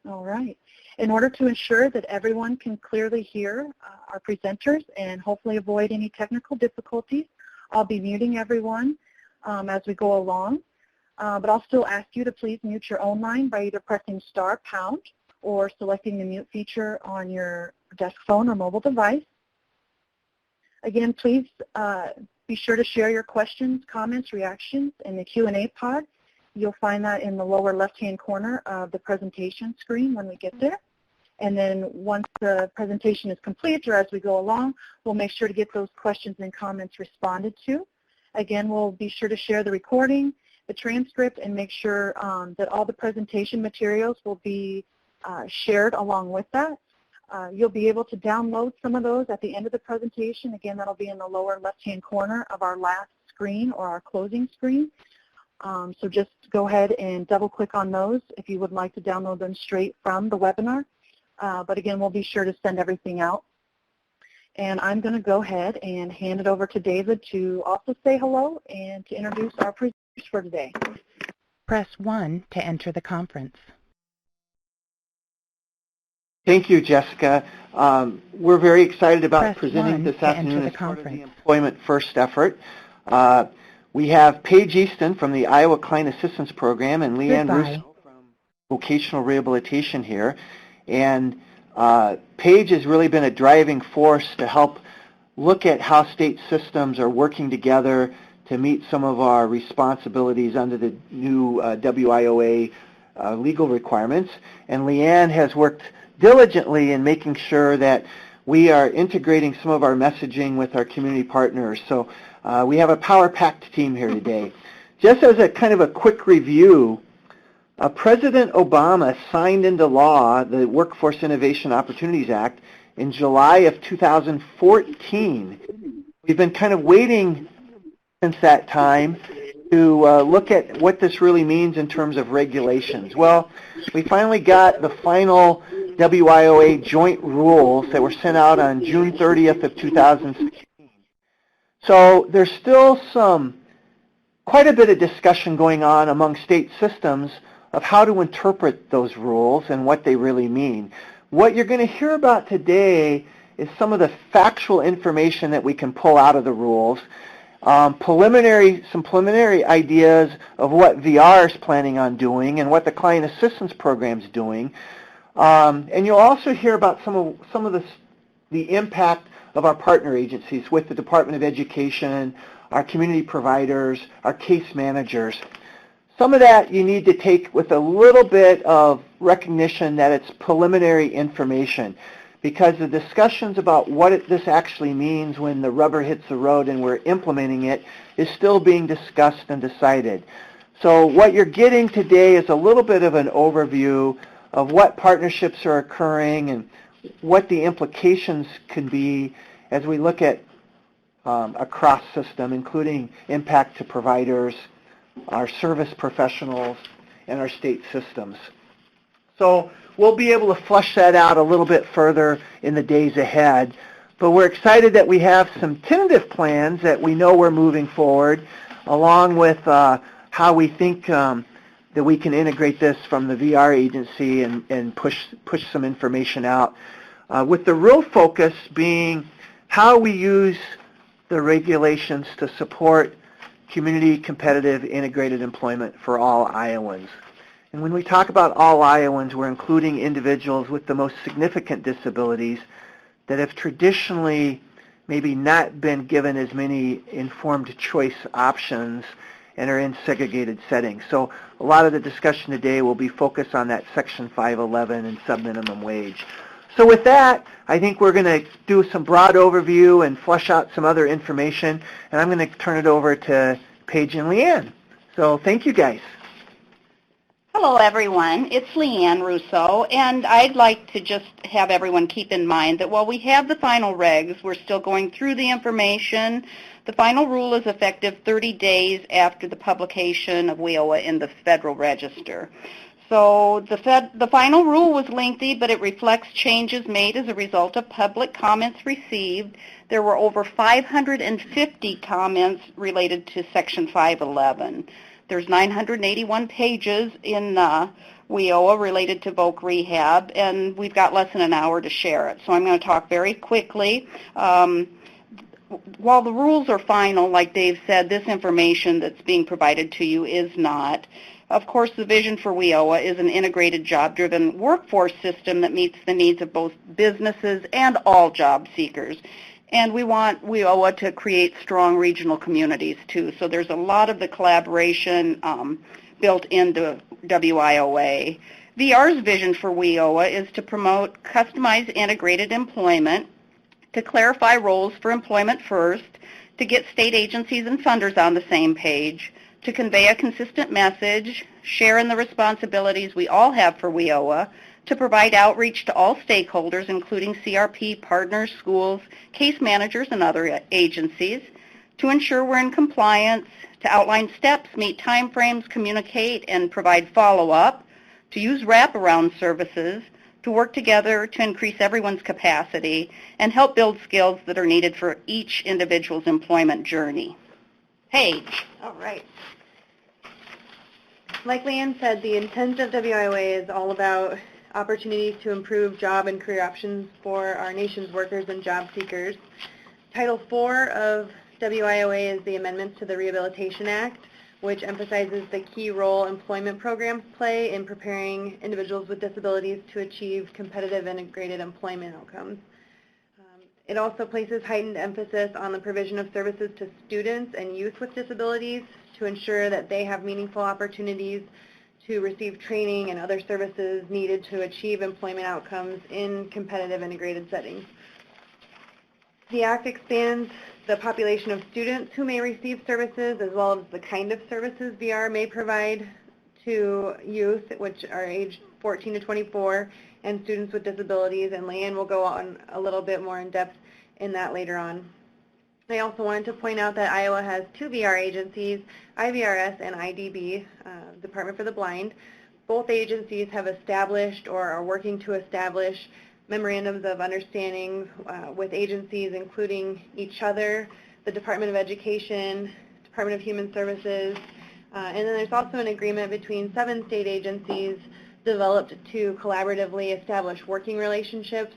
All right. In order to ensure that everyone can clearly hear our presenters and hopefully avoid any technical difficulties, I'll be muting everyone as we go along. But I'll still ask you to please mute your own line by either pressing *# or selecting the mute feature on your desk phone or mobile device. Again, please be sure to share your questions, comments, reactions in the Q&A pod. You'll find that in the lower left-hand corner of the presentation screen when we get there. And then once the presentation is complete or as we go along, we'll make sure to get those questions and comments responded to. Again, we'll be sure to share the recording, the transcript, and make sure that all the presentation materials will be shared along with that. You'll be able to download some of those at the end of the presentation. Again, that'll be in the lower left-hand corner of our last screen or our closing screen. So just go ahead and double-click on those if you would like to download them straight from the webinar. But again, we'll be sure to send everything out. And I'm going to go ahead and hand it over to David to also say hello and to introduce our presenters for today. Press 1 to enter the conference. Thank you, Jessica. We're very excited about presenting this afternoon as part of the Employment First effort. We have Paige Eastin from the Iowa Client Assistance Program and Leanne Russo from Vocational Rehabilitation here. And Paige has really been a driving force to help look at how state systems are working together to meet some of our responsibilities under the new WIOA legal requirements. And Leanne has worked diligently in making sure that we are integrating some of our messaging with our community partners. So we have a power-packed team here today. Just as a kind of a quick review, President Obama signed into law the Workforce Innovation Opportunities Act in July of 2014. We've been kind of waiting since that time to look at what this really means in terms of regulations. Well, we finally got the final WIOA joint rules that were sent out on June 30th of 2016. So there's still quite a bit of discussion going on among state systems of how to interpret those rules and what they really mean. What you're going to hear about today is some of the factual information that we can pull out of the rules, some preliminary ideas of what VR is planning on doing and what the Client Assistance Program is doing. And you'll also hear about some of the impact of our partner agencies with the Department of Education, our community providers, our case managers. Some of that you need to take with a little bit of recognition that it's preliminary information, because the discussions about what this actually means when the rubber hits the road and we're implementing it is still being discussed and decided. So what you're getting today is a little bit of an overview of what partnerships are occurring and what the implications can be as we look at a cross-system, including impact to providers, our service professionals, and our state systems. So we'll be able to flesh that out a little bit further in the days ahead, but we're excited that we have some tentative plans that we know we're moving forward, along with how we think that we can integrate this from the VR agency and push some information out, with the real focus being how we use the regulations to support community competitive integrated employment for all Iowans. And when we talk about all Iowans, we're including individuals with the most significant disabilities that have traditionally maybe not been given as many informed choice options and are in segregated settings. So a lot of the discussion today will be focused on that Section 511 and subminimum wage. So with that, I think we're going to do some broad overview and flesh out some other information, and I'm going to turn it over to Paige and Leanne. So thank you, guys. Hello, everyone. It's Leanne Russo, and I'd like to just have everyone keep in mind that while we have the final regs, we're still going through the information. The final rule is effective 30 days after the publication of WIOA in the Federal Register. So the final rule was lengthy, but it reflects changes made as a result of public comments received. There were over 550 comments related to Section 511. There's 981 pages in WIOA related to voc rehab, and we've got less than an hour to share it. So I'm going to talk very quickly. While the rules are final, like Dave said, this information that's being provided to you is not. Of course, the vision for WIOA is an integrated job-driven workforce system that meets the needs of both businesses and all job seekers. And we want WIOA to create strong regional communities, too. So there's a lot of the collaboration built into WIOA. VR's vision for WIOA is to promote customized integrated employment, to clarify roles for employment first, to get state agencies and funders on the same page, to convey a consistent message, share in the responsibilities we all have for WIOA, to provide outreach to all stakeholders, including CRP partners, schools, case managers, and other agencies, to ensure we're in compliance, to outline steps, meet timeframes, communicate, and provide follow-up, to use wraparound services, to work together to increase everyone's capacity and help build skills that are needed for each individual's employment journey. Paige. All right. Like Leanne said, the intent of WIOA is all about opportunities to improve job and career options for our nation's workers and job seekers. Title IV of WIOA is the amendments to the Rehabilitation Act, which emphasizes the key role employment programs play in preparing individuals with disabilities to achieve competitive integrated employment outcomes. It also places heightened emphasis on the provision of services to students and youth with disabilities to ensure that they have meaningful opportunities to receive training and other services needed to achieve employment outcomes in competitive integrated settings. The Act expands the population of students who may receive services, as well as the kind of services VR may provide to youth, which are aged 14 to 24, and students with disabilities, and Leanne will go on a little bit more in depth in that later on. I also wanted to point out that Iowa has two VR agencies, IVRS and IDB, Department for the Blind. Both agencies have established or are working to establish memorandums of understanding with agencies including each other, the Department of Education, Department of Human Services, and then there's also an agreement between 7 state agencies developed to collaboratively establish working relationships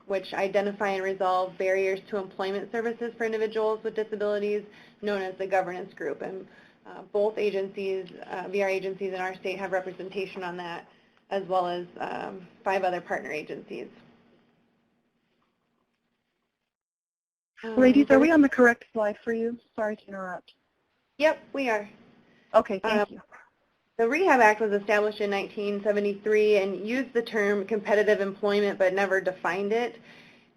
which identify and resolve barriers to employment services for individuals with disabilities, known as the governance group. And both agencies, VR agencies in our state, have representation on that, as well as 5 other partner agencies. Ladies, are we on the correct slide for you? Sorry to interrupt. Yep, we are. Okay, thank you. The Rehab Act was established in 1973 and used the term competitive employment but never defined it.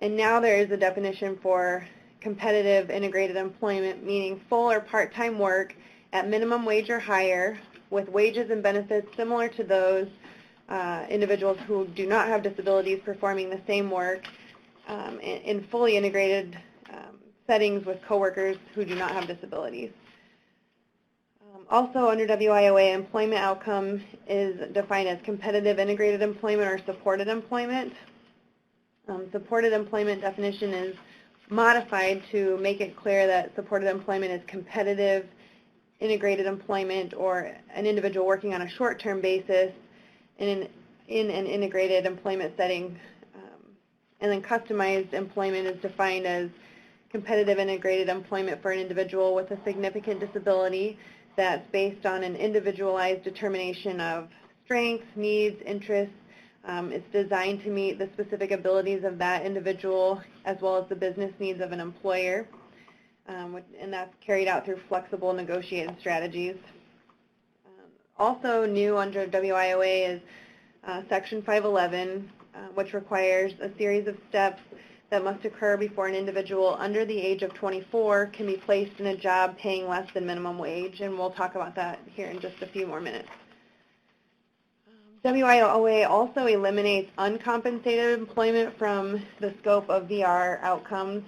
And now there is a definition for competitive integrated employment, meaning full or part-time work at minimum wage or higher with wages and benefits similar to those individuals who do not have disabilities performing the same work in fully integrated settings with coworkers who do not have disabilities. Also under WIOA, employment outcome is defined as competitive integrated employment or supported employment. Supported employment definition is modified to make it clear that supported employment is competitive integrated employment or an individual working on a short-term basis in an integrated employment setting. And then customized employment is defined as competitive integrated employment for an individual with a significant disability that's based on an individualized determination of strengths, needs, interests. It's designed to meet the specific abilities of that individual as well as the business needs of an employer. And that's carried out through flexible negotiated strategies. Also new under WIOA is Section 511, which requires a series of steps that must occur before an individual under the age of 24 can be placed in a job paying less than minimum wage, and we'll talk about that here in just a few more minutes. WIOA also eliminates uncompensated employment from the scope of VR outcomes.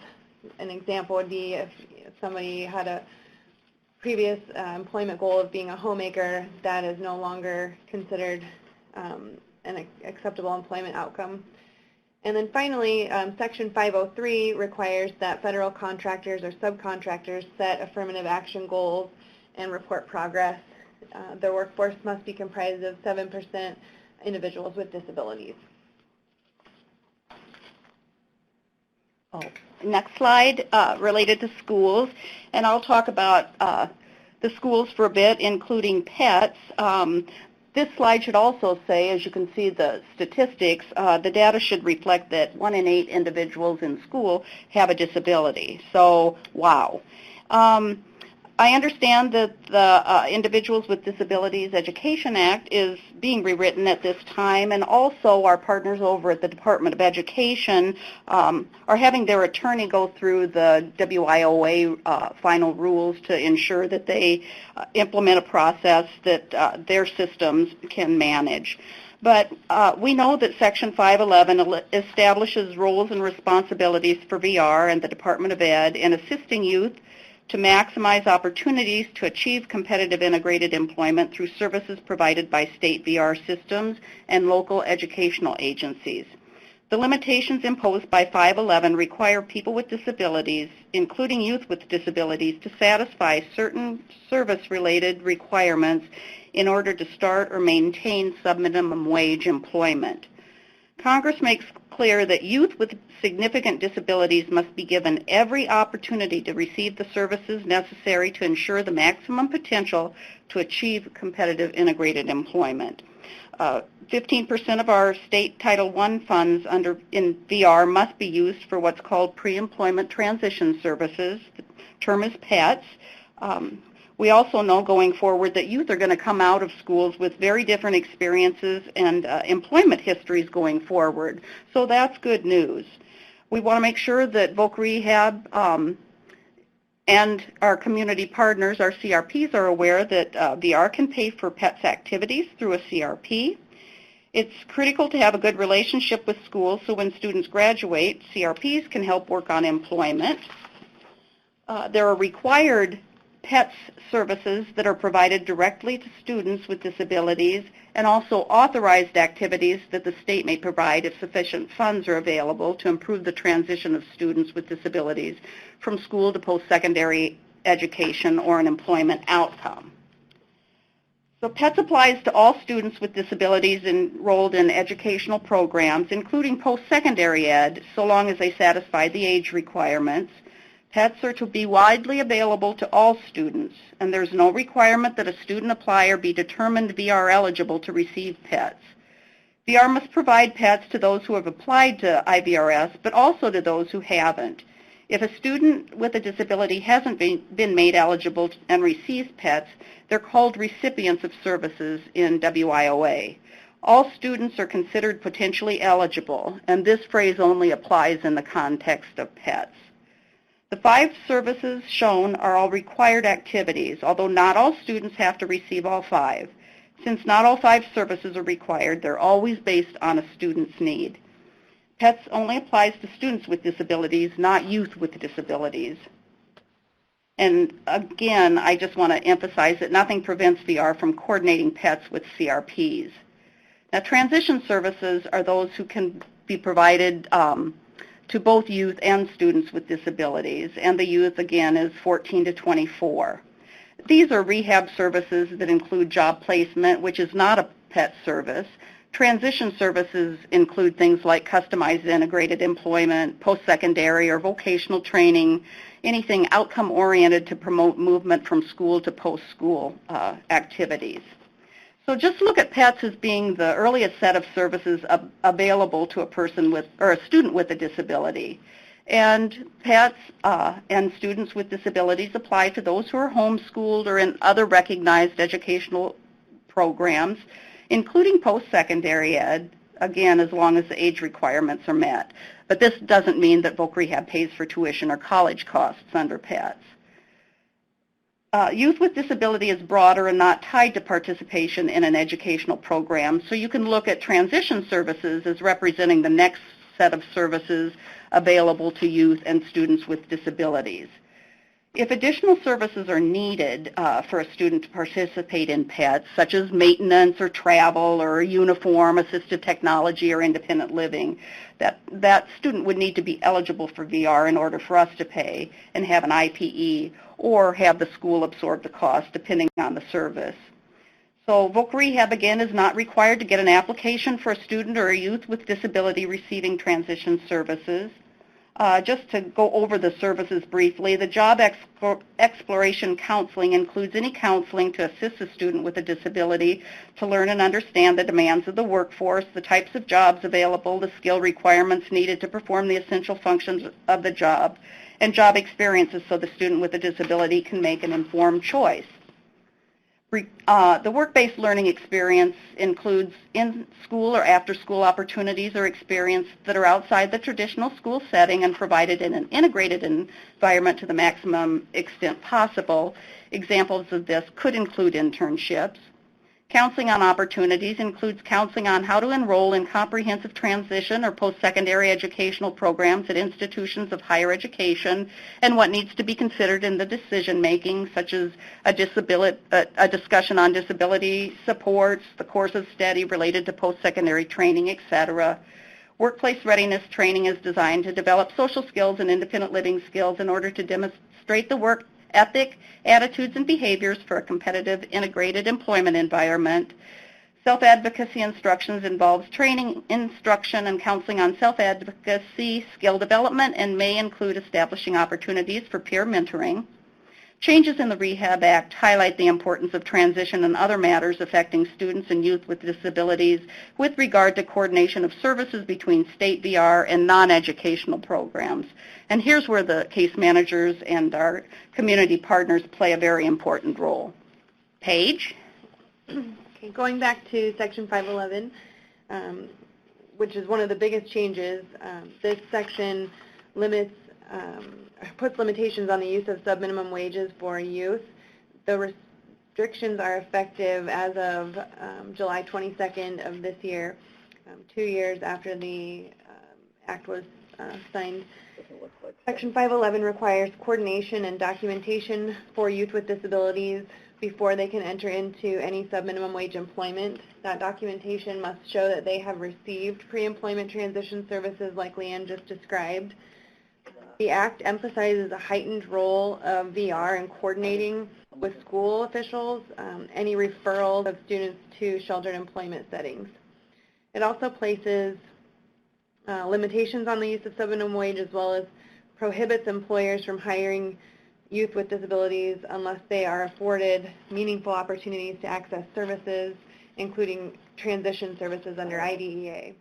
An example would be if somebody had a previous employment goal of being a homemaker, that is no longer considered an acceptable employment outcome. And then finally, Section 503 requires that federal contractors or subcontractors set affirmative action goals and report progress their workforce must be comprised of 7% individuals with disabilities. Next slide, related to schools, and I'll talk about the schools for a bit, including pets. This slide should also say, as you can see the statistics, the data should reflect that 1 in 8 individuals in school have a disability. So, wow. I understand that the Individuals with Disabilities Education Act is being rewritten at this time, and also our partners over at the Department of Education are having their attorney go through the WIOA final rules to ensure that they implement a process that their systems can manage. But we know that Section 511 establishes roles and responsibilities for VR and the Department of Ed in assisting youth to maximize opportunities to achieve competitive integrated employment through services provided by state VR systems and local educational agencies. The limitations imposed by 511 require people with disabilities, including youth with disabilities, to satisfy certain service-related requirements in order to start or maintain subminimum wage employment. Congress makes clear that youth with significant disabilities must be given every opportunity to receive the services necessary to ensure the maximum potential to achieve competitive integrated employment. 15% of our state Title I funds in VR must be used for what's called pre-employment transition services. The term is PETS. We also know going forward that youth are going to come out of schools with very different experiences and employment histories going forward. So that's good news. We want to make sure that Voc Rehab and our community partners, our CRPs, are aware that VR can pay for PETS activities through a CRP. It's critical to have a good relationship with schools so when students graduate, CRPs can help work on employment. There are required PETS services that are provided directly to students with disabilities and also authorized activities that the state may provide if sufficient funds are available to improve the transition of students with disabilities from school to post-secondary education or an employment outcome. So PETS applies to all students with disabilities enrolled in educational programs, including post-secondary ed, so long as they satisfy the age requirements. PETS are to be widely available to all students, and there's no requirement that a student apply or be determined VR eligible to receive PETS. VR must provide PETS to those who have applied to IVRS, but also to those who haven't. If a student with a disability hasn't been made eligible and receives PETS, they're called recipients of services in WIOA. All students are considered potentially eligible, and this phrase only applies in the context of PETS. The 5 services shown are all required activities, although not all students have to receive all 5. Since not all 5 services are required, they're always based on a student's need. PETS only applies to students with disabilities, not youth with disabilities. And again, I just want to emphasize that nothing prevents VR from coordinating PETS with CRPs. Now, transition services are those who can be provided to both youth and students with disabilities, and the youth, again, is 14 to 24. These are rehab services that include job placement, which is not a PET service. Transition services include things like customized integrated employment, post-secondary or vocational training, anything outcome-oriented to promote movement from school to post-school activities. So just look at PETS as being the earliest set of services available to a person with, or a student with a disability. And PETS and students with disabilities apply to those who are homeschooled or in other recognized educational programs, including post-secondary ed, again, as long as the age requirements are met. But this doesn't mean that Voc Rehab pays for tuition or college costs under PETS. Youth with disability is broader and not tied to participation in an educational program, so you can look at transition services as representing the next set of services available to youth and students with disabilities. If additional services are needed for a student to participate in PETS, such as maintenance or travel or uniform, assistive technology, or independent living, that student would need to be eligible for VR in order for us to pay and have an IPE or have the school absorb the cost depending on the service. So Voc Rehab, again, is not required to get an application for a student or a youth with disability receiving transition services. Just to go over the services briefly, the job exploration counseling includes any counseling to assist a student with a disability to learn and understand the demands of the workforce, the types of jobs available, the skill requirements needed to perform the essential functions of the job, and job experiences so the student with a disability can make an informed choice. The work-based learning experience includes in-school or after-school opportunities or experience that are outside the traditional school setting and provided in an integrated environment to the maximum extent possible. Examples of this could include internships. Counseling on opportunities includes counseling on how to enroll in comprehensive transition or post-secondary educational programs at institutions of higher education and what needs to be considered in the decision-making, such as a discussion on disability supports, the course of study related to post-secondary training, etc. Workplace readiness training is designed to develop social skills and independent living skills in order to demonstrate the work ethic, attitudes, and behaviors for a competitive, integrated employment environment. Self-advocacy instructions involves training, instruction, and counseling on self-advocacy, skill development, and may include establishing opportunities for peer mentoring. Changes in the Rehab Act highlight the importance of transition and other matters affecting students and youth with disabilities with regard to coordination of services between state VR and non-educational programs. And here's where the case managers and our community partners play a very important role. Paige? Okay, going back to Section 511, which is one of the biggest changes, this section puts limitations on the use of subminimum wages for youth. The restrictions are effective as of July 22nd of this year, 2 years after the Act was signed. Section 511 requires coordination and documentation for youth with disabilities before they can enter into any subminimum wage employment. That documentation must show that they have received pre-employment transition services like Leanne just described. The Act emphasizes a heightened role of VR in coordinating with school officials, any referrals of students to sheltered employment settings. It also places limitations on the use of subminimum wage as well as prohibits employers from hiring youth with disabilities unless they are afforded meaningful opportunities to access services, including transition services under IDEA.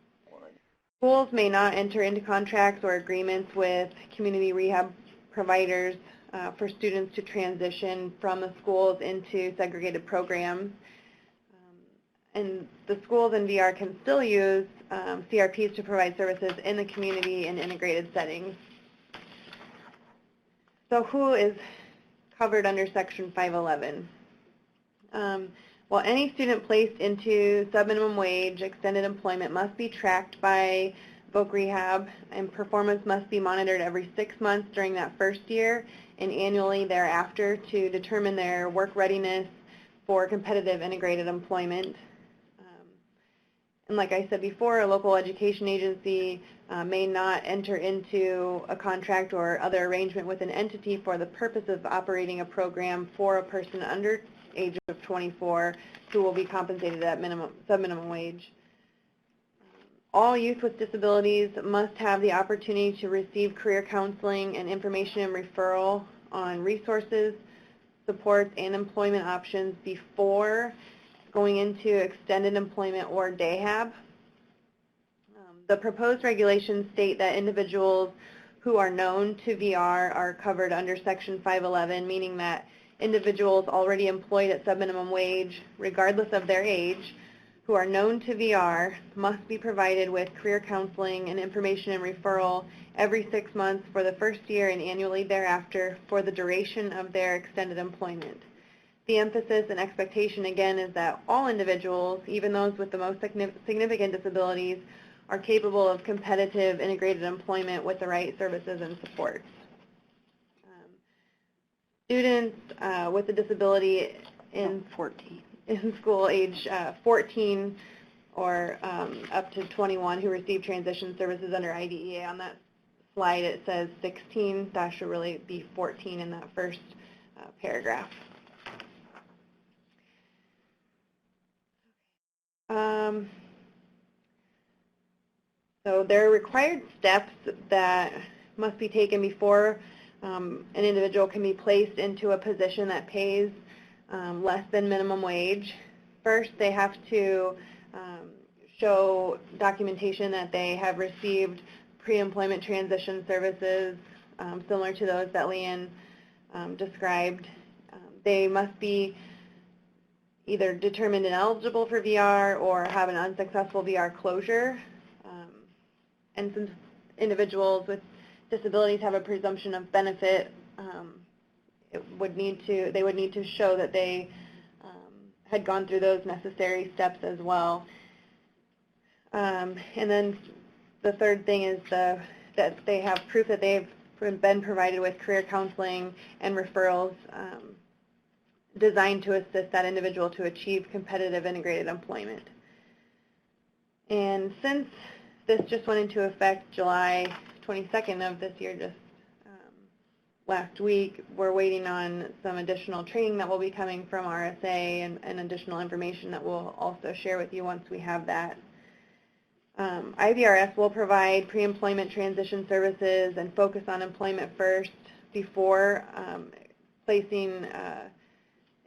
Schools may not enter into contracts or agreements with community rehab providers for students to transition from the schools into segregated programs. And the schools and VR can still use CRPs to provide services in the community in integrated settings. So who is covered under Section 511? Well, any student placed into subminimum wage extended employment must be tracked by Voc Rehab, and performance must be monitored every 6 months during that first year and annually thereafter to determine their work readiness for competitive integrated employment. And like I said before, a local education agency may not enter into a contract or other arrangement with an entity for the purpose of operating a program for a person under age of 24 who will be compensated at subminimum wage. All youth with disabilities must have the opportunity to receive career counseling and information and referral on resources, supports, and employment options before going into extended employment or DAHAB. The proposed regulations state that individuals who are known to VR are covered under Section 511, meaning that individuals already employed at subminimum wage, regardless of their age, who are known to VR must be provided with career counseling and information and referral every 6 months for the first year and annually thereafter for the duration of their extended employment. The emphasis and expectation, again, is that all individuals, even those with the most significant disabilities, are capable of competitive integrated employment with the right services and supports. Students with a disability in school age 14 or up to 21 who receive transition services under IDEA. On that slide it says 16. That should really be 14 in that first paragraph. So there are required steps that must be taken before an individual can be placed into a position that pays less than minimum wage. First, they have to show documentation that they have received pre-employment transition services similar to those that Leanne described. They must be either determined ineligible for VR or have an unsuccessful VR closure. And since individuals with disabilities have a presumption of benefit, they would need to show that they had gone through those necessary steps as well. And then the third thing is that they have proof that they've been provided with career counseling and referrals designed to assist that individual to achieve competitive integrated employment. And since this just went into effect July 22nd of this year, just last week, we're waiting on some additional training that will be coming from RSA and additional information that we'll also share with you once we have that. IVRS will provide pre-employment transition services and focus on employment first before placing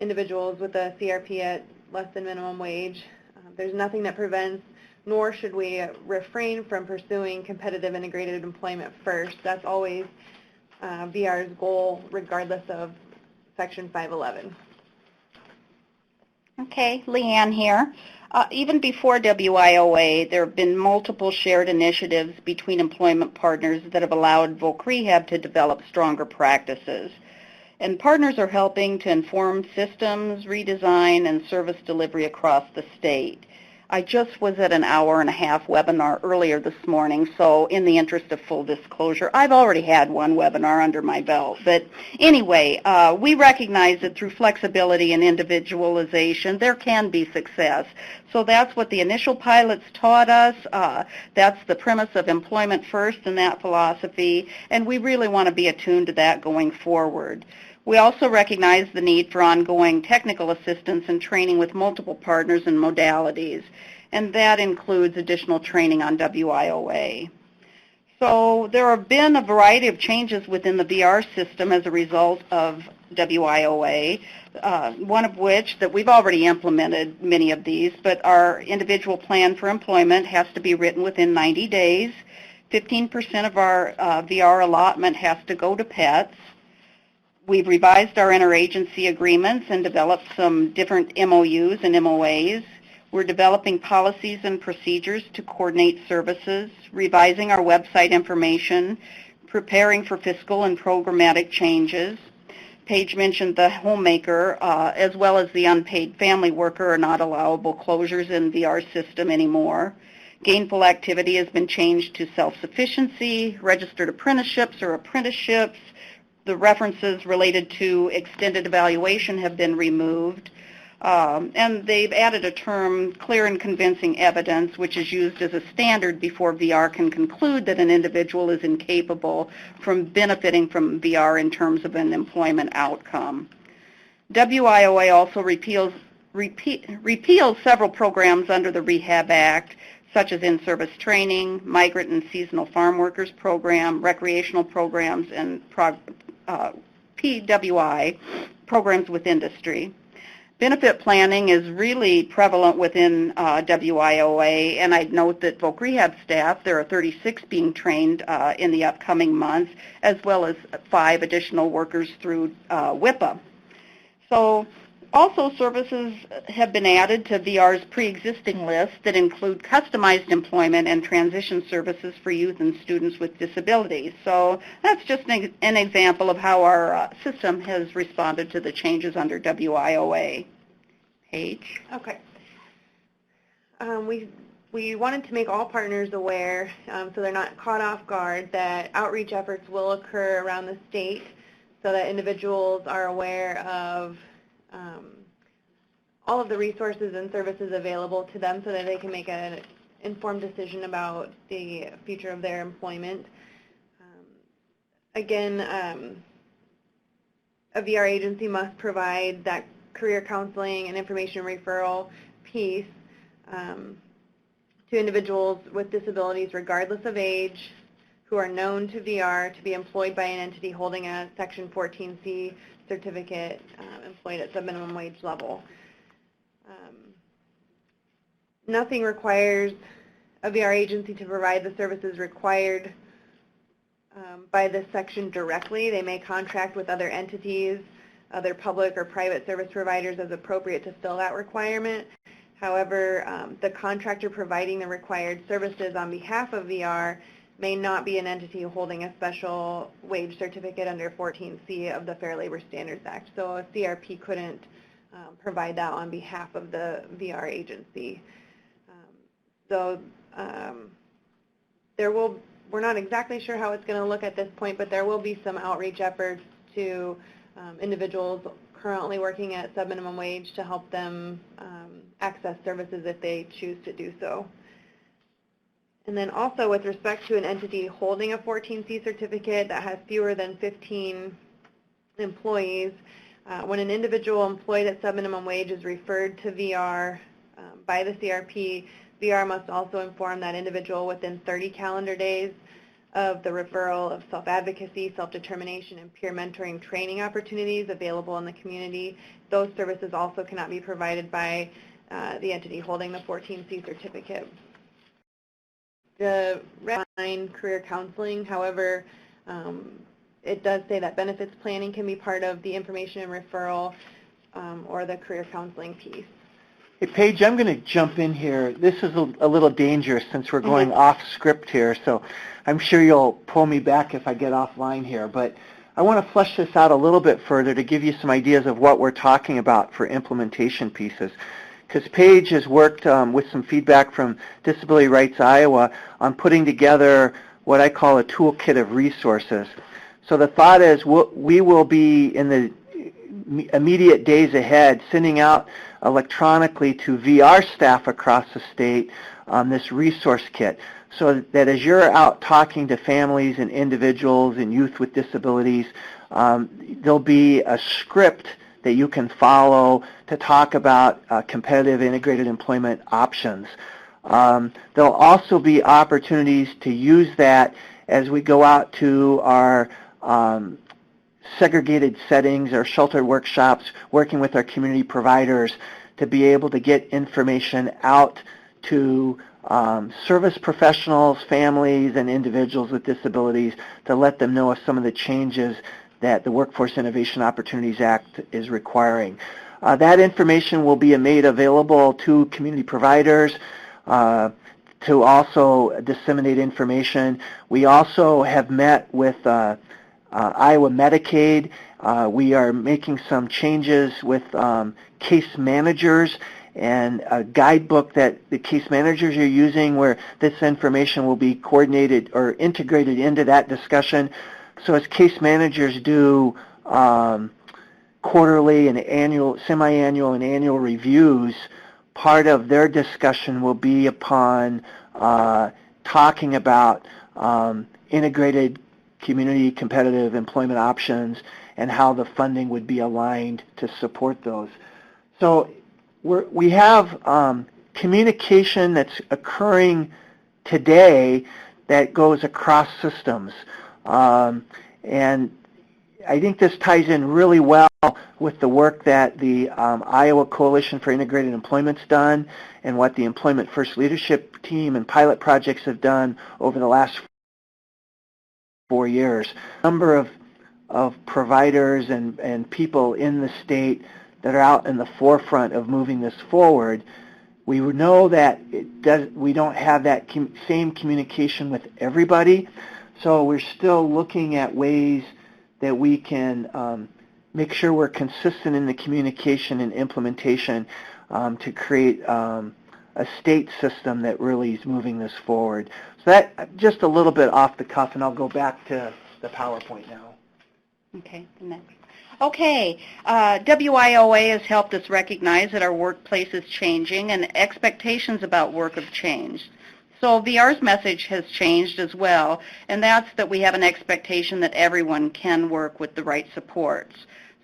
individuals with a CRP at less than minimum wage. There's nothing that prevents, nor should we refrain from pursuing competitive integrated employment first. That's always VR's goal, regardless of Section 511. Okay, Leanne here. Even before WIOA, there have been multiple shared initiatives between employment partners that have allowed Voc Rehab to develop stronger practices. And partners are helping to inform systems, redesign, and service delivery across the state. I just was at an hour-and-a-half webinar earlier this morning, so in the interest of full disclosure, I've already had one webinar under my belt. But anyway, we recognize that through flexibility and individualization, there can be success. So that's what the initial pilots taught us. That's the premise of employment first and that philosophy, and we really want to be attuned to that going forward. We also recognize the need for ongoing technical assistance and training with multiple partners and modalities, and that includes additional training on WIOA. So there have been a variety of changes within the VR system as a result of WIOA, one of which that we've already implemented many of these, but our individual plan for employment has to be written within 90 days. 15% of our VR allotment has to go to pets. We've revised our interagency agreements and developed some different MOUs and MOAs. We're developing policies and procedures to coordinate services, revising our website information, preparing for fiscal and programmatic changes. Paige mentioned the homemaker as well as the unpaid family worker are not allowable closures in VR system anymore. Gainful activity has been changed to self-sufficiency, registered apprenticeships or apprenticeships. The references related to extended evaluation have been removed, and they've added a term, clear and convincing evidence, which is used as a standard before VR can conclude that an individual is incapable from benefiting from VR in terms of an employment outcome. WIOA also repeals several programs under the Rehab Act, such as in-service training, migrant and seasonal farm workers program, recreational programs, and PWI, programs with industry. Benefit planning is really prevalent within WIOA, and I'd note that Voc Rehab staff, there are 36 being trained in the upcoming months, as well as 5 additional workers through WIPA. So also services have been added to VR's pre-existing list that include customized employment and transition services for youth and students with disabilities. So that's just an example of how our system has responded to the changes under WIOA. Paige? Okay. We wanted to make all partners aware, so they're not caught off guard, that outreach efforts will occur around the state so that individuals are aware of all of the resources and services available to them so that they can make an informed decision about the future of their employment. Again, a VR agency must provide that career counseling and information referral piece to individuals with disabilities regardless of age who are known to VR to be employed by an entity holding a Section 14C certificate employed at sub-minimum wage level. Nothing requires a VR agency to provide the services required by this section directly. They may contract with other entities, other public or private service providers as appropriate to fill that requirement. However, the contractor providing the required services on behalf of VR may not be an entity holding a special wage certificate under 14C of the Fair Labor Standards Act. So a CRP couldn't provide that on behalf of the VR agency. We're not exactly sure how it's going to look at this point, but there will be some outreach efforts to individuals currently working at sub-minimum wage to help them access services if they choose to do so. And then also with respect to an entity holding a 14C certificate that has fewer than 15 employees, when an individual employed at sub-minimum wage is referred to VR by the CRP, VR must also inform that individual within 30 calendar days of the referral of self-advocacy, self-determination, and peer mentoring training opportunities available in the community. Those services also cannot be provided by the entity holding the 14C certificate. The line career counseling, however, it does say that benefits planning can be part of the information and referral or the career counseling piece. Hey, Paige, I'm going to jump in here. This is a little dangerous since we're going off script here, so I'm sure you'll pull me back if I get offline here. But I want to flesh this out a little bit further to give you some ideas of what we're talking about for implementation pieces. Because Paige has worked with some feedback from Disability Rights Iowa on putting together what I call a toolkit of resources. So the thought is we will be in the immediate days ahead sending out electronically to VR staff across the state this resource kit, so that as you're out talking to families and individuals and youth with disabilities, there'll be a script that you can follow to talk about competitive integrated employment options. There'll also be opportunities to use that as we go out to our segregated settings or sheltered workshops, working with our community providers to be able to get information out to service professionals, families, and individuals with disabilities to let them know of some of the changes that the Workforce Innovation Opportunities Act is requiring. That information will be made available to community providers to also disseminate information. We also have met with Iowa Medicaid. We are making some changes with case managers and a guidebook that the case managers are using where this information will be coordinated or integrated into that discussion. So as case managers do quarterly and annual, semi-annual and annual reviews, part of their discussion will be upon talking about integrated community competitive employment options and how the funding would be aligned to support those. So we have communication that's occurring today that goes across systems. And I think this ties in really well with the work that the Iowa Coalition for Integrated Employment's done and what the Employment First Leadership Team and pilot projects have done over the last 4 years. A number of providers and people in the state that are out in the forefront of moving this forward. We know that we don't have that same communication with everybody, so we're still looking at ways that we can make sure we're consistent in the communication and implementation to create a state system that really is moving this forward. So that just a little bit off the cuff, and I'll go back to the PowerPoint now. Okay, the next. Okay, WIOA has helped us recognize that our workplace is changing and expectations about work have changed. So VR's message has changed as well, and that's that we have an expectation that everyone can work with the right supports.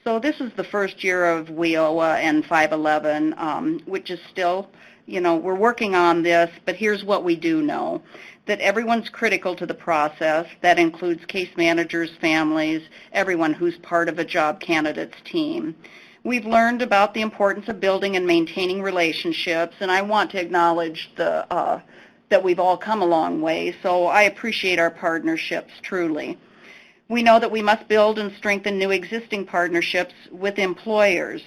So this is the first year of WIOA and 511, which is still we're working on this, but here's what we do know. That everyone's critical to the process. That includes case managers, families, everyone who's part of a job candidate's team. We've learned about the importance of building and maintaining relationships, and I want to acknowledge that we've all come a long way, so I appreciate our partnerships truly. We know that we must build and strengthen new existing partnerships with employers.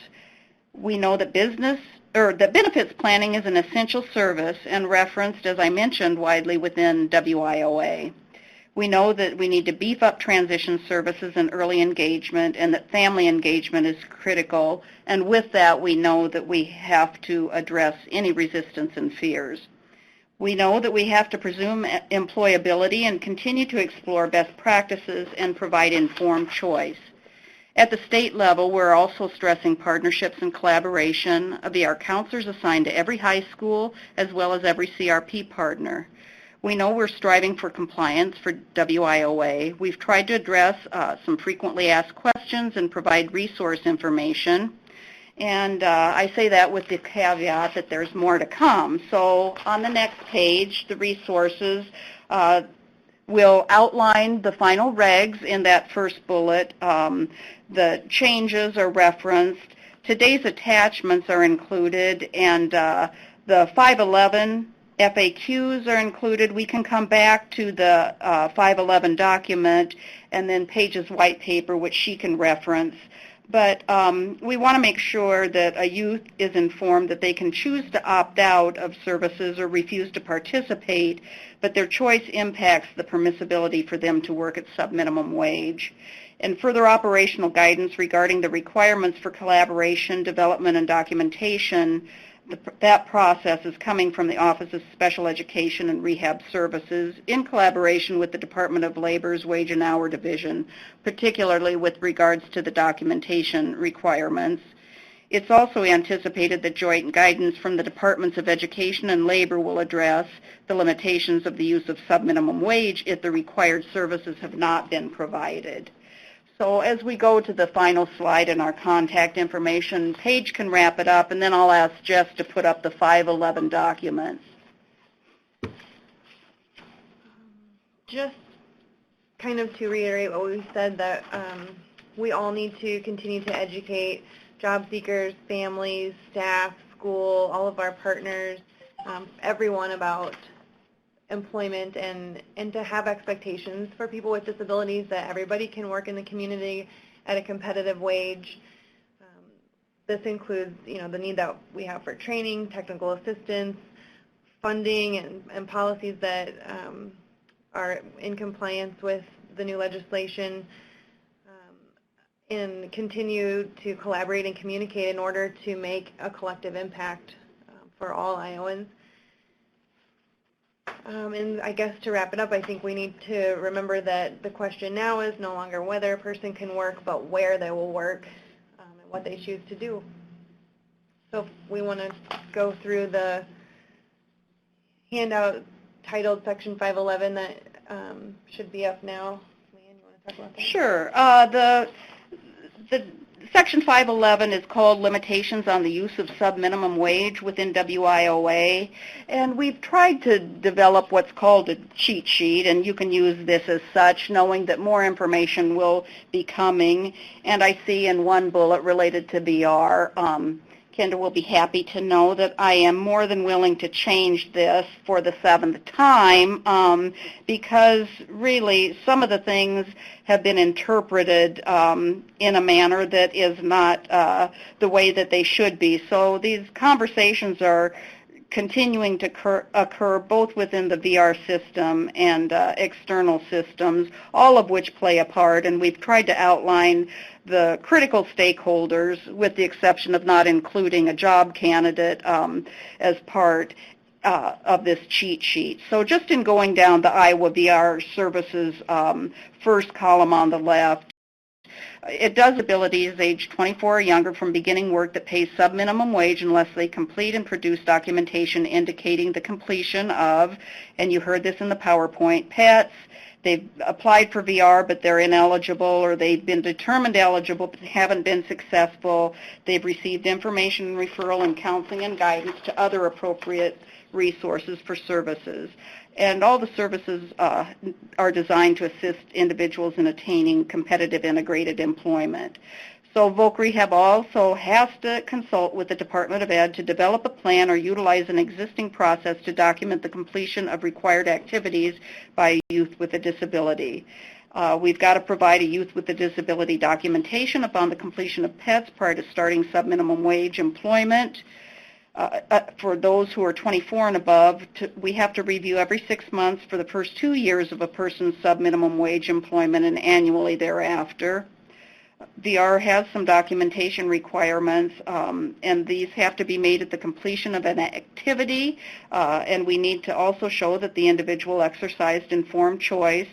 We know that benefits planning is an essential service and referenced, as I mentioned, widely within WIOA. We know that we need to beef up transition services and early engagement, and that family engagement is critical, and with that we know that we have to address any resistance and fears. We know that we have to presume employability and continue to explore best practices and provide informed choice. At the state level, we're also stressing partnerships and collaboration via our counselors assigned to every high school as well as every CRP partner. We know we're striving for compliance for WIOA. We've tried to address some frequently asked questions and provide resource information. And I say that with the caveat that there's more to come. So on the next page, the resources will outline the final regs in that first bullet. The changes are referenced. Today's attachments are included, and the 511 FAQs are included. We can come back to the 511 document and then Paige's white paper, which she can reference. But we want to make sure that a youth is informed that they can choose to opt out of services or refuse to participate, but their choice impacts the permissibility for them to work at subminimum wage. And further operational guidance regarding the requirements for collaboration, development, and documentation, that process is coming from the Office of Special Education and Rehab Services in collaboration with the Department of Labor's Wage and Hour Division, particularly with regards to the documentation requirements. It's also anticipated that joint guidance from the Departments of Education and Labor will address the limitations of the use of subminimum wage if the required services have not been provided. So as we go to the final slide in our contact information, Paige can wrap it up, and then I'll ask Jess to put up the 511 documents. Just kind of to reiterate what we said, that we all need to continue to educate job seekers, families, staff, school, all of our partners, everyone about employment, and to have expectations for people with disabilities that everybody can work in the community at a competitive wage. This includes, the need that we have for training, technical assistance, funding, and policies that are in compliance with the new legislation, and continue to collaborate and communicate in order to make a collective impact for all Iowans. And I guess to wrap it up, I think we need to remember that the question now is no longer whether a person can work, but where they will work and what they choose to do. So if we want to go through the handout titled Section 511 that should be up now. Leanne, you want to talk about that? Sure. The Section 511 is called Limitations on the Use of Subminimum Wage within WIOA, and we've tried to develop what's called a cheat sheet, and you can use this as such, knowing that more information will be coming. And I see in one bullet related to VR, Kendra will be happy to know that I am more than willing to change this for the 7th time because really some of the things have been interpreted in a manner that is not the way that they should be. So these conversations are continuing to occur both within the VR system and external systems, all of which play a part, and we've tried to outline the critical stakeholders with the exception of not including a job candidate as part of this cheat sheet. So just in going down the Iowa VR services first column on the left, It does abilities age 24 or younger from beginning work that pays sub-minimum wage unless they complete and produce documentation indicating the completion of, and you heard this in the PowerPoint, PETs. They've applied for VR, but they're ineligible, or they've been determined eligible, but haven't been successful. They've received information, referral, and counseling and guidance to other appropriate resources for services. And all the services are designed to assist individuals in attaining competitive integrated employment. So Voc Rehab also has to consult with the Department of Ed to develop a plan or utilize an existing process to document the completion of required activities by youth with a disability. We've got to provide a youth with a disability documentation upon the completion of PETs prior to starting sub-minimum wage employment. For those who are 24 and above, we have to review every 6 months for the first 2 years of a person's sub-minimum wage employment and annually thereafter. VR has some documentation requirements, and these have to be made at the completion of an activity, and we need to also show that the individual exercised informed choice.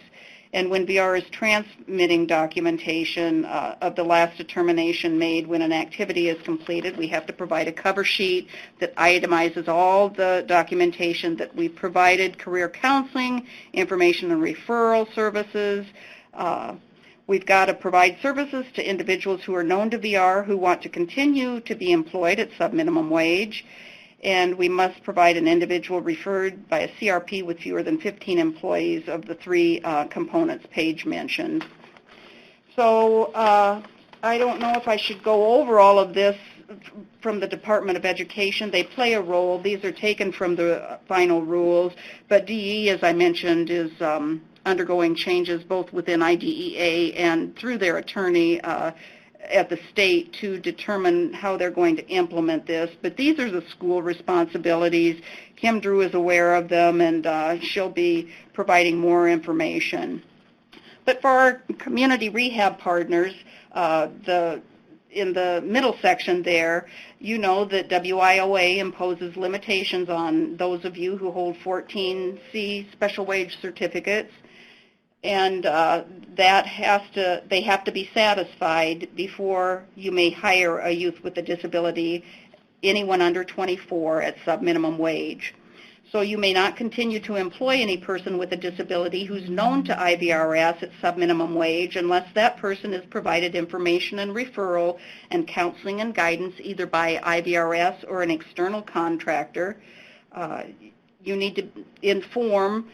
And when VR is transmitting documentation of the last determination made when an activity is completed, we have to provide a cover sheet that itemizes all the documentation that we provided, career counseling, information and referral services. We've got to provide services to individuals who are known to VR who want to continue to be employed at sub-minimum wage. And we must provide an individual referred by a CRP with fewer than 15 employees of the 3 components Paige mentioned. So I don't know if I should go over all of this from the Department of Education. They play a role. These are taken from the final rules, but DE, as I mentioned, is undergoing changes both within IDEA and through their attorney at the state to determine how they're going to implement this. But these are the school responsibilities. Kim Drew is aware of them, and she'll be providing more information. But for our community rehab partners, in the middle section there, you know that WIOA imposes limitations on those of you who hold 14C special wage certificates, and they have to be satisfied before you may hire a youth with a disability, anyone under 24 at sub-minimum wage. So you may not continue to employ any person with a disability who's known to IVRS at sub-minimum wage unless that person is provided information and referral and counseling and guidance either by IVRS or an external contractor. You need to inform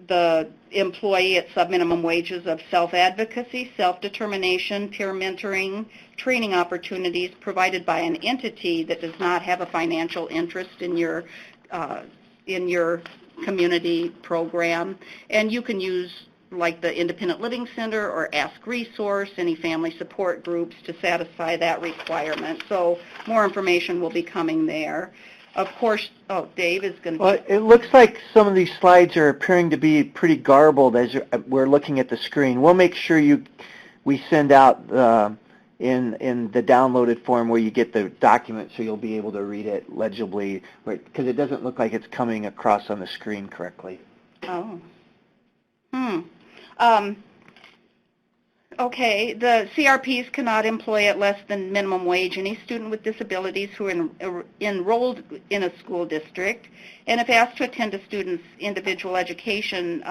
the employee at sub-minimum wages of self-advocacy, self-determination, peer mentoring, training opportunities provided by an entity that does not have a financial interest in your community program. And you can use like the Independent Living Center or Ask Resource, any family support groups to satisfy that requirement. So more information will be coming there. Of course, Dave is going to... Well, it looks like some of these slides are appearing to be pretty garbled as we're looking at the screen. We'll make sure we send out in the downloaded form where you get the document so you'll be able to read it legibly, because it doesn't look like it's coming across on the screen correctly. Oh. Okay, the CRPs cannot employ at less than minimum wage any student with disabilities who are enrolled in a school district, and if asked to attend a student's individual education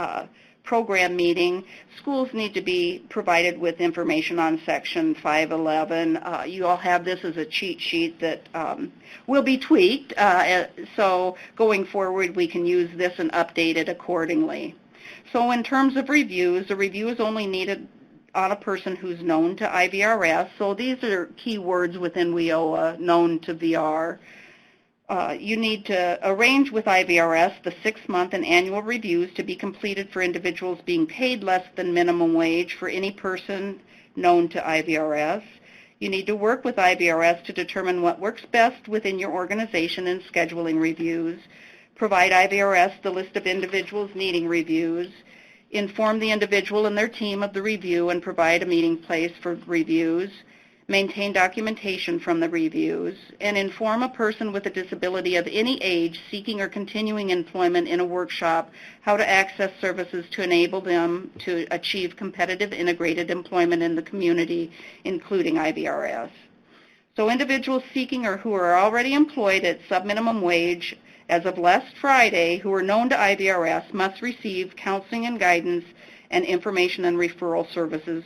program meeting, schools need to be provided with information on Section 511. You all have this as a cheat sheet that will be tweaked, so going forward we can use this and update it accordingly. So in terms of reviews, a review is only needed on a person who's known to IVRS. So these are key words within WIOA, known to VR. You need to arrange with IVRS the 6-month and annual reviews to be completed for individuals being paid less than minimum wage for any person known to IVRS. You need to work with IVRS to determine what works best within your organization in scheduling reviews. Provide IVRS the list of individuals needing reviews. Inform the individual and their team of the review and provide a meeting place for reviews. maintain documentation from the reviews, and inform a person with a disability of any age seeking or continuing employment in a workshop how to access services to enable them to achieve competitive integrated employment in the community, including IVRS. So individuals seeking or who are already employed at sub-minimum wage as of last Friday who are known to IVRS must receive counseling and guidance and information and referral services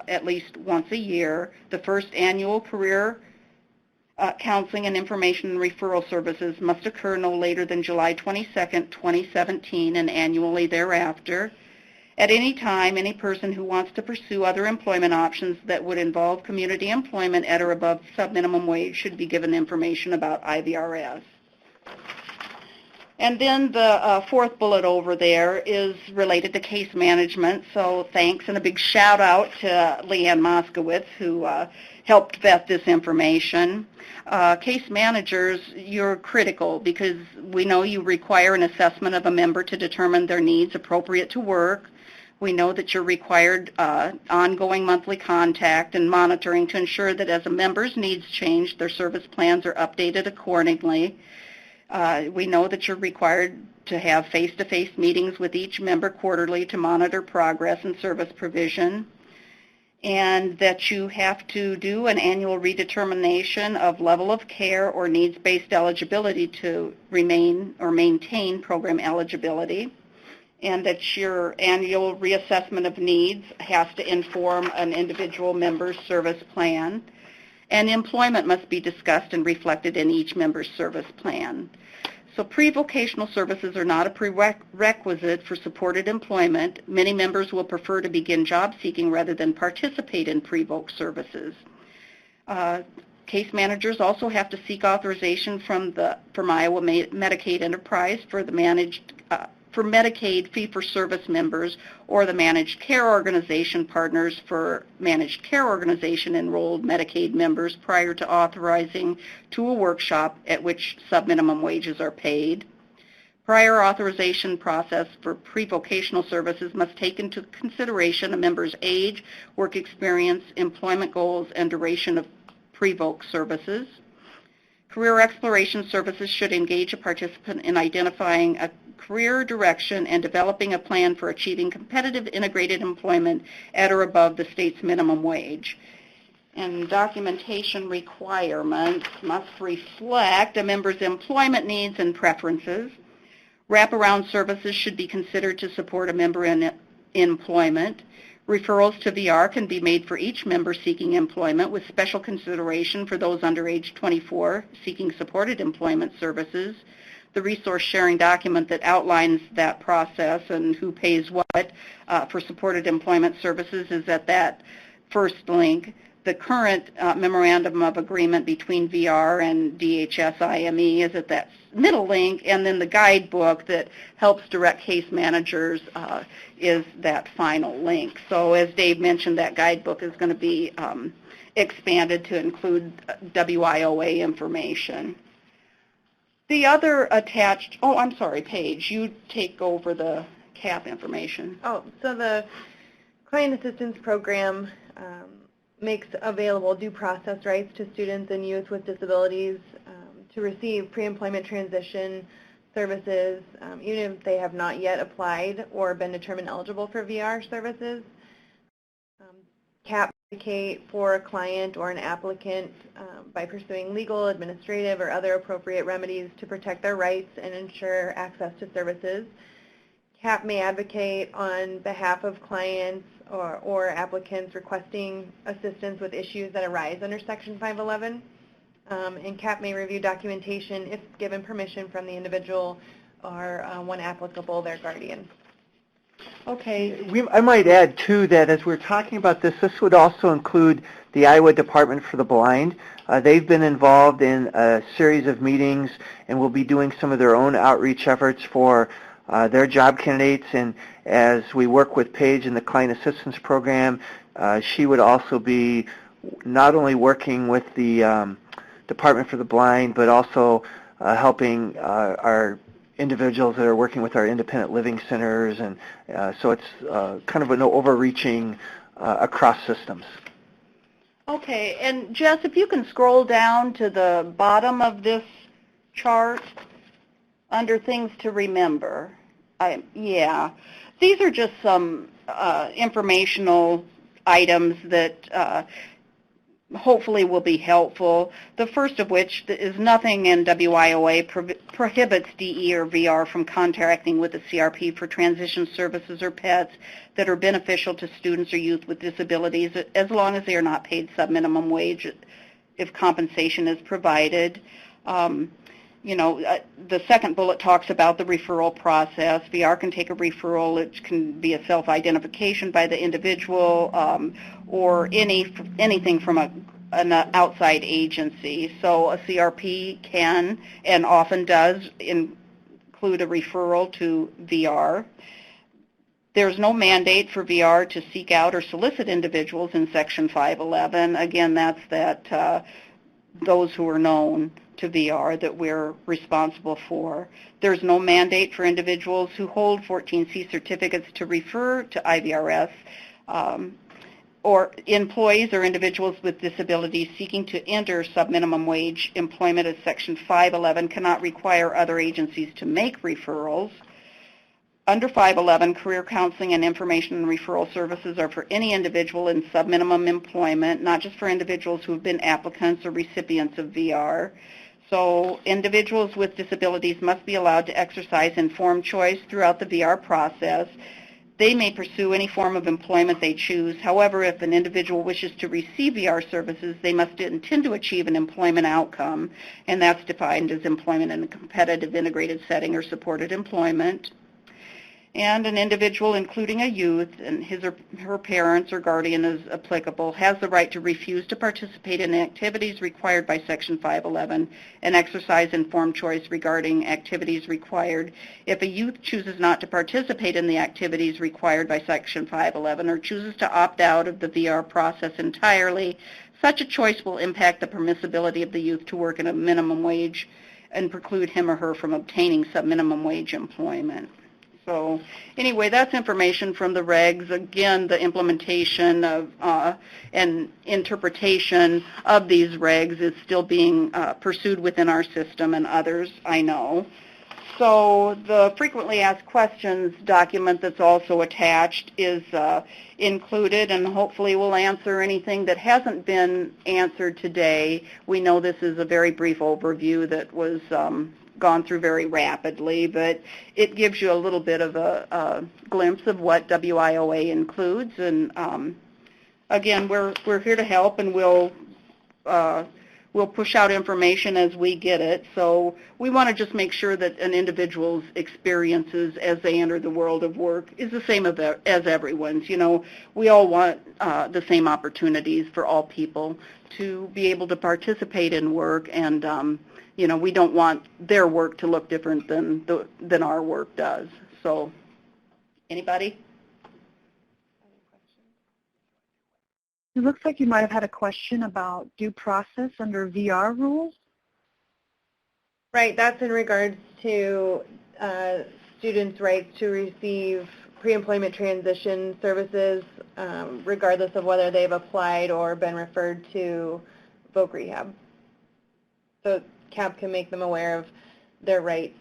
at least once a year. The first annual career counseling and information and referral services must occur no later than July 22nd, 2017, and annually thereafter. At any time, any person who wants to pursue other employment options that would involve community employment at or above sub-minimum wage should be given information about IVRS. And then the fourth bullet over there is related to case management, so thanks and a big shout out to Leanne Moskowitz who helped vet this information. Case managers, you're critical because we know you require an assessment of a member to determine their needs appropriate to work. We know that you're required ongoing monthly contact and monitoring to ensure that as a member's needs change, their service plans are updated accordingly. We know that you're required to have face-to-face meetings with each member quarterly to monitor progress and service provision, and that you have to do an annual redetermination of level of care or needs-based eligibility to remain or maintain program eligibility, and that your annual reassessment of needs has to inform an individual member's service plan, and employment must be discussed and reflected in each member's service plan. So pre-vocational services are not a prerequisite for supported employment. Many members will prefer to begin job seeking rather than participate in pre-voc services. Case managers also have to seek authorization from Iowa Medicaid Enterprise for the for Medicaid fee-for-service members or the managed care organization partners for managed care organization enrolled Medicaid members prior to authorizing to a workshop at which sub-minimum wages are paid. Prior authorization process for pre-vocational services must take into consideration a member's age, work experience, employment goals, and duration of pre-voc services. Career exploration services should engage a participant in identifying a career direction and developing a plan for achieving competitive integrated employment at or above the state's minimum wage. And documentation requirements must reflect a member's employment needs and preferences. Wraparound services should be considered to support a member in employment. Referrals to VR can be made for each member seeking employment with special consideration for those under age 24 seeking supported employment services. The resource sharing document that outlines that process and who pays what for supported employment services is at that first link. The current memorandum of agreement between VR and DHS-IME is at that middle link, and then the guidebook that helps direct case managers is that final link. So as Dave mentioned, that guidebook is going to be expanded to include WIOA information. The other attached, I'm sorry, Paige, you take over the CAP information. Oh, so the Client Assistance Program makes available due process rights to students and youth with disabilities to receive pre-employment transition services, even if they have not yet applied or been determined eligible for VR services. CAP advocate for a client or an applicant by pursuing legal, administrative, or other appropriate remedies to protect their rights and ensure access to services. CAP may advocate on behalf of clients or applicants requesting assistance with issues that arise under Section 511. And CAP may review documentation if given permission from the individual or, when applicable, their guardian. Okay. I might add, too, that as we're talking about this, this would also include the Iowa Department for the Blind. They've been involved in a series of meetings and will be doing some of their own outreach efforts for their job candidates. And as we work with Paige in the Client Assistance Program, she would also be not only working with the Department for the Blind, but also helping our individuals that are working with our independent living centers, and so it's kind of an overreaching across systems. Okay, and Jess, if you can scroll down to the bottom of this chart under things to remember. Yeah, these are just some informational items that hopefully will be helpful. The first of which is nothing in WIOA prohibits DE or VR from contracting with the CRP for transition services or pets that are beneficial to students or youth with disabilities, as long as they are not paid sub-minimum wage if compensation is provided. The second bullet talks about the referral process. VR can take a referral. It can be a self-identification by the individual or anything from an outside agency. So a CRP can and often does include a referral to VR. There's no mandate for VR to seek out or solicit individuals in Section 511. Again, that's those who are known to VR that we're responsible for. There's no mandate for individuals who hold 14C certificates to refer to IVRS or employees or individuals with disabilities seeking to enter sub-minimum wage employment as Section 511 cannot require other agencies to make referrals. Under 511, career counseling and information and referral services are for any individual in sub-minimum employment, not just for individuals who have been applicants or recipients of VR. So individuals with disabilities must be allowed to exercise informed choice throughout the VR process. They may pursue any form of employment they choose. However, if an individual wishes to receive VR services, they must intend to achieve an employment outcome, and that's defined as employment in a competitive integrated setting or supported employment. And an individual, including a youth and his or her parents or guardian as applicable, has the right to refuse to participate in activities required by Section 511 and exercise informed choice regarding activities required. If a youth chooses not to participate in the activities required by Section 511 or chooses to opt out of the VR process entirely, such a choice will impact the permissibility of the youth to work at a minimum wage and preclude him or her from obtaining sub-minimum wage employment. So anyway, that's information from the regs. Again, the implementation of and interpretation of these regs is still being pursued within our system and others, I know. So the frequently asked questions document that's also attached is included, and hopefully will answer anything that hasn't been answered today. We know this is a very brief overview that was gone through very rapidly, but it gives you a little bit of a glimpse of what WIOA includes. And again, we're here to help, and we'll push out information as we get it. So we want to just make sure that an individual's experiences as they enter the world of work is the same as everyone's. You know, we all want the same opportunities for all people to be able to participate in work, and you know, we don't want their work to look different than our work does. So, anybody? It looks like you might have had a question about due process under VR rules. Right, that's in regards to students' rights to receive pre-employment transition services, regardless of whether they've applied or been referred to Voc Rehab. So CAB can make them aware of their rights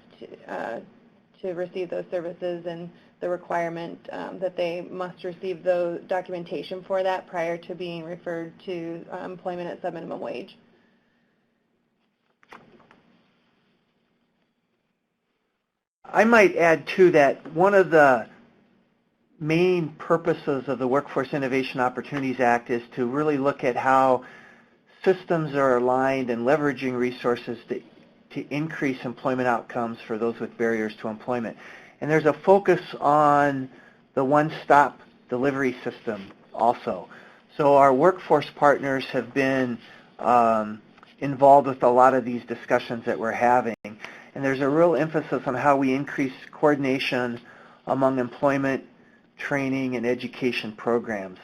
to receive those services and the requirement that they must receive the documentation for that prior to being referred to employment at sub-minimum wage. I might add, too, that one of the main purposes of the Workforce Innovation Opportunities Act is to really look at how systems are aligned and leveraging resources to increase employment outcomes for those with barriers to employment. And there's a focus on the one-stop delivery system also. So our workforce partners have been involved with a lot of these discussions that we're having. And there's a real emphasis on how we increase coordination among employment, training, and education programs.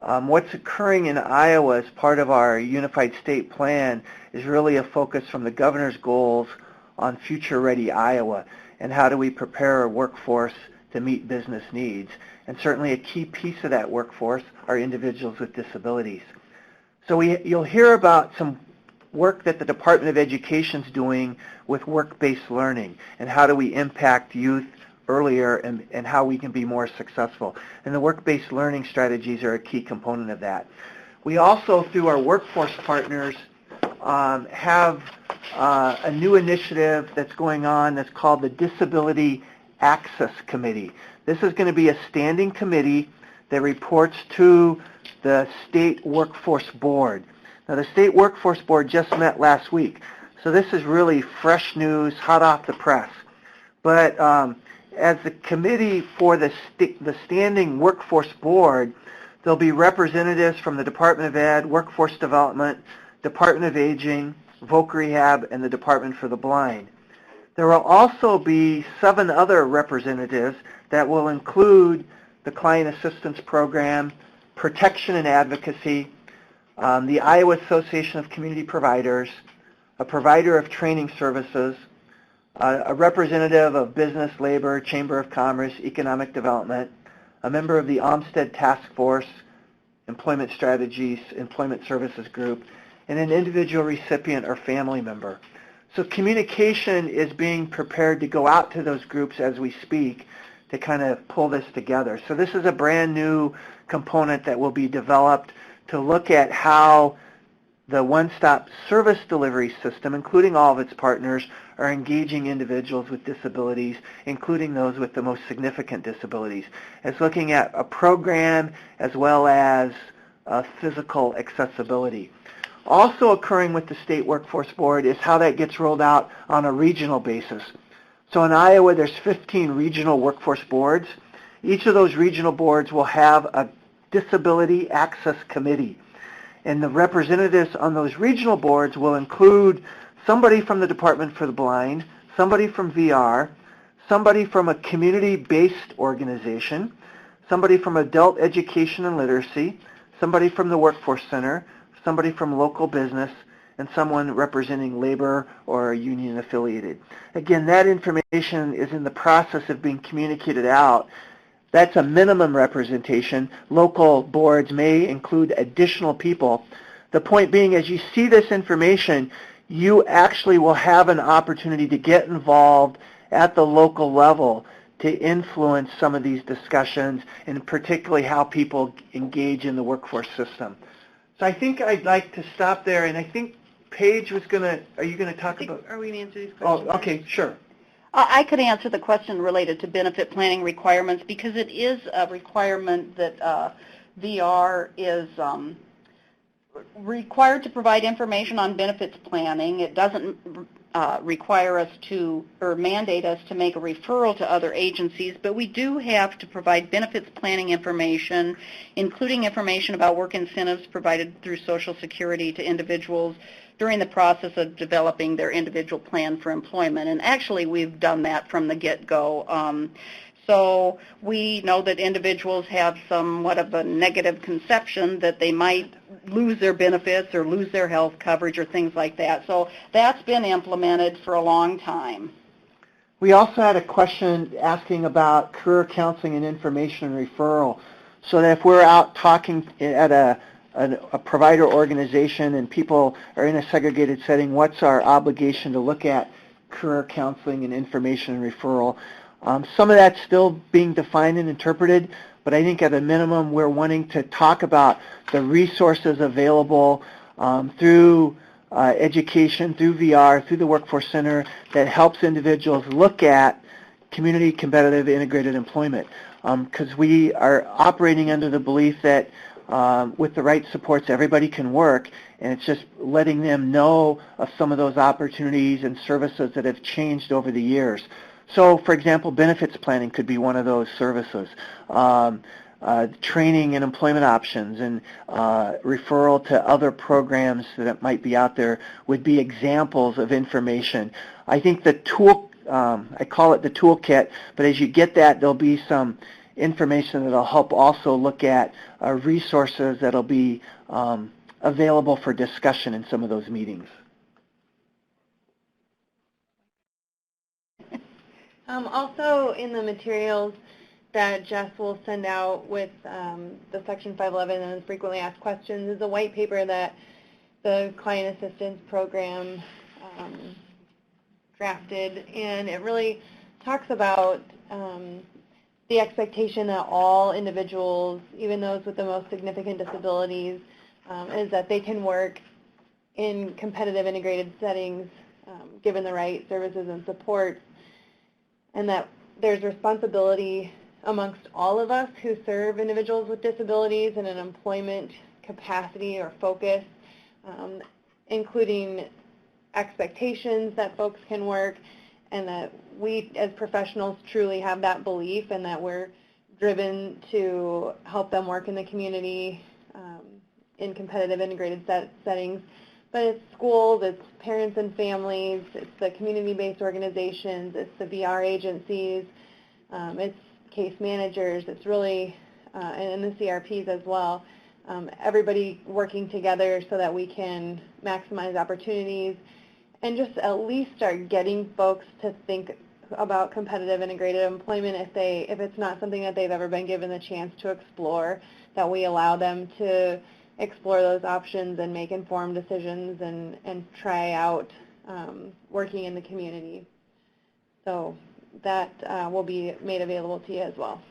What's occurring in Iowa as part of our Unified State Plan is really a focus from the governor's goals on future-ready Iowa and how do we prepare our workforce to meet business needs. And certainly a key piece of that workforce are individuals with disabilities. So you'll hear about some work that the Department of Education is doing with work-based learning and how do we impact youth earlier and how we can be more successful. And the work-based learning strategies are a key component of that. We also, through our workforce partners, have a new initiative that's going on that's called the Disability Access Committee. This is going to be a standing committee that reports to the State Workforce Board. Now, the State Workforce Board just met last week, so this is really fresh news, hot off the press. But as the committee for the Standing Workforce Board, there'll be representatives from the Department of Ed, Workforce Development, Department of Aging, Voc Rehab, and the Department for the Blind. There will also be 7 other representatives that will include the Client Assistance Program, Protection and Advocacy, the Iowa Association of Community Providers, a provider of training services, a representative of Business, Labor, Chamber of Commerce, Economic Development, a member of the Olmsted Task Force, Employment Strategies, Employment Services Group, and an individual recipient or family member. So communication is being prepared to go out to those groups as we speak to kind of pull this together. So this is a brand new component that will be developed to look at how the one-stop service delivery system, including all of its partners, are engaging individuals with disabilities, including those with the most significant disabilities. It's looking at a program as well as physical accessibility. Also occurring with the State Workforce Board is how that gets rolled out on a regional basis. So in Iowa, there's 15 regional workforce boards. Each of those regional boards will have a Disability Access Committee. And the representatives on those regional boards will include somebody from the Department for the Blind, somebody from VR, somebody from a community-based organization, somebody from Adult Education and Literacy, somebody from the Workforce Center, somebody from local business, and someone representing labor or union affiliated. Again, that information is in the process of being communicated out. That's a minimum representation. Local boards may include additional people. The point being, as you see this information, you actually will have an opportunity to get involved at the local level to influence some of these discussions, and particularly how people engage in the workforce system. So I think I'd like to stop there, and I think Paige was going to, are you going to talk about? Are we going to answer these questions? Oh, okay, sure. I could answer the question related to benefit planning requirements because it is a requirement that VR is required to provide information on benefits planning. It doesn't require us to, or mandate us to make a referral to other agencies, but we do have to provide benefits planning information, including information about work incentives provided through Social Security to individuals during the process of developing their individual plan for employment. And actually, we've done that from the get-go. So we know that individuals have somewhat of a negative conception that they might lose their benefits or lose their health coverage or things like that. So that's been implemented for a long time. We also had a question asking about career counseling and information and referral. So that if we're out talking at a provider organization and people are in a segregated setting, what's our obligation to look at career counseling and information and referral? Some of that's still being defined and interpreted, but I think at a minimum we're wanting to talk about the resources available through education, through VR, through the Workforce Center that helps individuals look at community competitive integrated employment. Because we are operating under the belief that with the right supports everybody can work, and it's just letting them know of some of those opportunities and services that have changed over the years. So, for example, benefits planning could be one of those services. Training and employment options and referral to other programs that might be out there would be examples of information. I think the tool, I call it the toolkit, but as you get that, there'll be some information that will help also look at resources that will be available for discussion in some of those meetings. Also in the materials, that Jess will send out with the Section 511 and frequently asked questions is a white paper that the Client Assistance Program drafted, and it really talks about the expectation that all individuals, even those with the most significant disabilities, is that they can work in competitive integrated settings given the right services and support, and that there's responsibility amongst all of us who serve individuals with disabilities in an employment capacity or focus, including expectations that folks can work, and that we as professionals truly have that belief and that we're driven to help them work in the community in competitive integrated settings. But it's schools, it's parents and families, it's the community-based organizations, it's the VR agencies, it's case managers, it's really, and the CRPs as well, everybody working together so that we can maximize opportunities and just at least start getting folks to think about competitive integrated employment if it's not something that they've ever been given the chance to explore, that we allow them to explore those options and make informed decisions and try out working in the community. So that will be made available to you as well.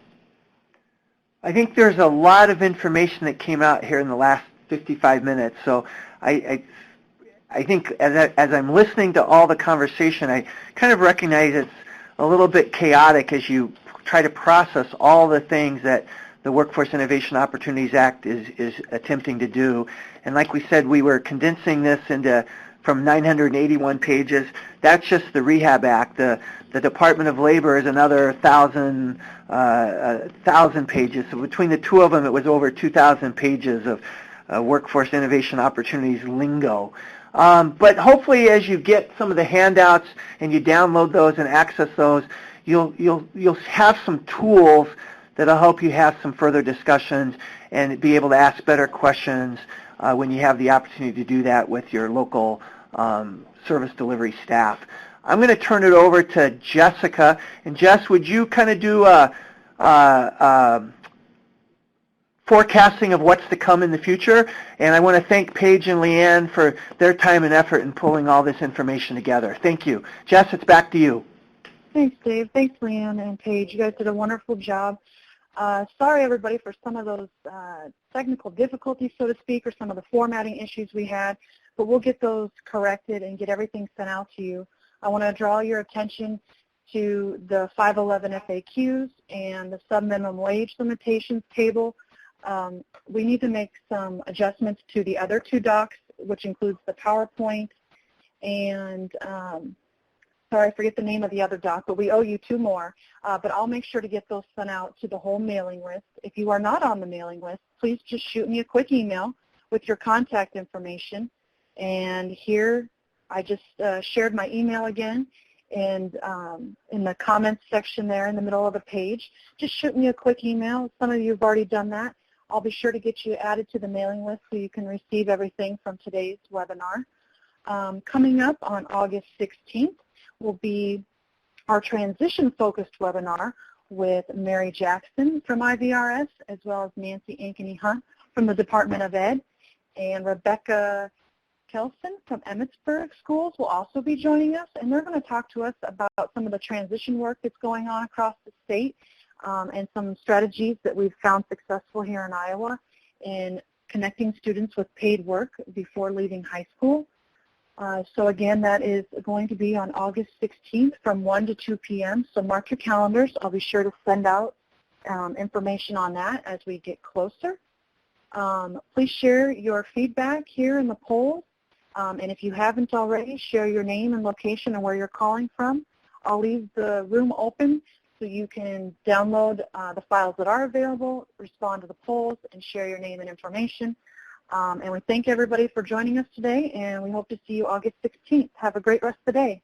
I think there's a lot of information that came out here in the last 55 minutes. So I think as I'm listening to all the conversation, I kind of recognize it's a little bit chaotic as you try to process all the things that the Workforce Innovation Opportunities Act is attempting to do. And like we said, we were condensing this from 981 pages. That's just the Rehab Act. The Department of Labor is another 1,000 pages. So between the two of them, it was over 2,000 pages of Workforce Innovation Opportunities lingo. But hopefully as you get some of the handouts and you download those and access those, you'll have some tools that'll help you have some further discussions and be able to ask better questions when you have the opportunity to do that with your local service delivery staff. I'm going to turn it over to Jessica. And Jess, would you kind of do a forecasting of what's to come in the future? And I want to thank Paige and Leanne for their time and effort in pulling all this information together. Thank you. Jess, it's back to you. Thanks, Dave. Thanks, Leanne and Paige. You guys did a wonderful job. Sorry, everybody, for some of those technical difficulties, so to speak, or some of the formatting issues we had, but we'll get those corrected and get everything sent out to you. I want to draw your attention to the 511 FAQs and the sub-minimum wage limitations table. We need to make some adjustments to the other two docs, which includes the PowerPoint and sorry, I forget the name of the other doc, but we owe you two more. But I'll make sure to get those sent out to the whole mailing list. If you are not on the mailing list, please just shoot me a quick email with your contact information. And here I just shared my email again. And in the comments section there in the middle of the page, just shoot me a quick email. Some of you have already done that. I'll be sure to get you added to the mailing list so you can receive everything from today's webinar. Coming up on August 16th, will be our transition-focused webinar with Mary Jackson from IVRS, as well as Nancy Ankeny-Hunt from the Department of Ed, and Rebecca Kelson from Emmitsburg Schools will also be joining us, and they're going to talk to us about some of the transition work that's going on across the state and some strategies that we've found successful here in Iowa in connecting students with paid work before leaving high school. So again, that is going to be on August 16th from 1 to 2 p.m. So mark your calendars. I'll be sure to send out information on that as we get closer. Please share your feedback here in the poll. And if you haven't already, share your name and location and where you're calling from. I'll leave the room open so you can download the files that are available, respond to the polls, and share your name and information. And we thank everybody for joining us today, and we hope to see you August 16th. Have a great rest of the day.